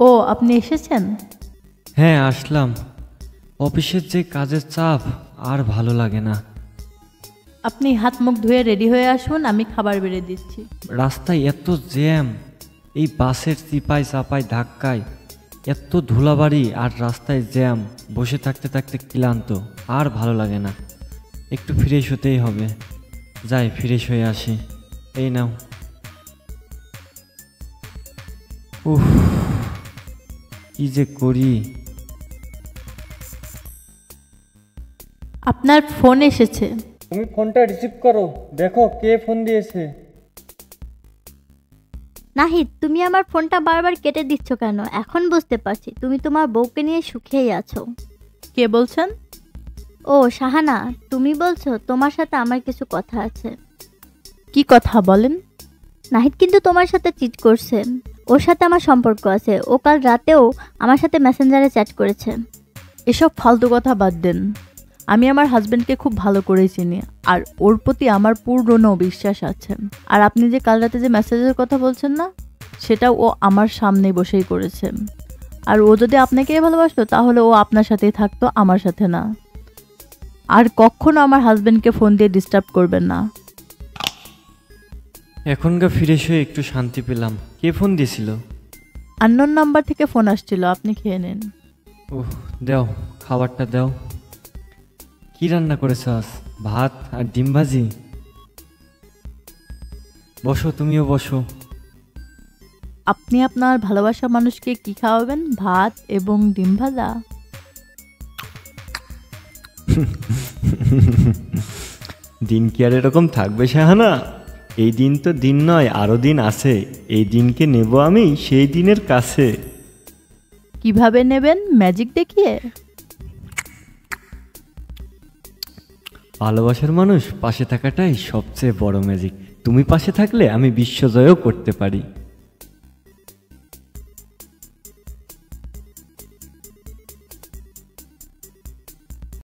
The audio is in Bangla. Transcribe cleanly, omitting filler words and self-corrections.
ও আপনি এসেছেন? হ্যাঁ আসলাম। অফিসের যে কাজের চাপ আর ভালো লাগে না। আপনি হাত মুখ ধুয়ে রেডি হয়ে আসুন, আমি খাবার বেড়ে দিচ্ছি। রাস্তায় এত জ্যাম, এই বাসের চিপায় চাপায় ধাক্কায় এত ধুলাবাড়ি আর রাস্তায় জ্যাম, বসে থাকতে থাকতে ক্লান্ত, আর ভালো লাগে না। একটু ফ্রেশ হতেই হবে। যাই ফ্রেশ হয়ে আসি। এই নাও। উফ, কি যে করি। আপনার ফোন এসেছে। তুমি ফোনটা রিসিভ করো, দেখো কে ফোন দিয়েছে। নাহিদ, তুমি আমার ফোনটা বারবার কেটে দিচ্ছ কেন? এখন বুঝতে পারছি তুমি তোমার বউকে নিয়ে সুখেই আছো। কে বলছেন? ও শাহানা, তুমি বলছো? তোমার সাথে আমার কিছু কথা আছে। কি কথা বলেন? নাহিদ কিন্তু তোমার সাথে চিট করছে। ওর সাথে আমার সম্পর্ক আছে। ও কাল রাতেও আমার সাথে মেসেঞ্জারে চ্যাট করেছে। এসব ফালতু কথা বাদ দেন। আমি আমার হাজবেন্ডকে খুব ভালো করে চিনি, আর ওর প্রতি আমার পূর্ণ বিশ্বাস আছে। আর আপনি যে কাল রাতে যে মেসেজের কথা বলছেন না, সেটাও ও আমার সামনে বসেই করেছে। আর ও যদি আপনাকেই ভালোবাসতো তাহলে ও আপনার সাথেই থাকতো, আমার সাথে না। আর কখনো আমার হাজবেন্ডকে ফোন দিয়ে ডিস্টার্ব করবেন না। এখনকার ফ্রেশ হয়ে একটু শান্তি পেলাম। কে ফোন দিয়েছিল? আননোন নাম্বার থেকে ফোন আসছিল, আপনি খেয়ে নিন। ওহ, দাও খাবারটা দাও। কি রান্না করেছ আজ? ভাত আর ডিম ভাজি? বসো, তুমিও বসো। আপনি আপনার ভালোবাসা মানুষকে কি খাওয়াবেন? ভাত এবং ডিম ভাজা? দিন কি আর এরকম থাকবে শাহানা? এই দিন তো দিন নয়, আরো দিন আছে। এই দিনকে নেব আমি সেই দিনের কাছে। কিভাবে নেবেন? ম্যাজিক দেখিয়ে? ভালোবাসার মানুষ পাশে থাকাটাই সবচেয়ে বড় ম্যাজিক। তুমি পাশে থাকলে আমি বিশ্বজয়ও করতে পারি।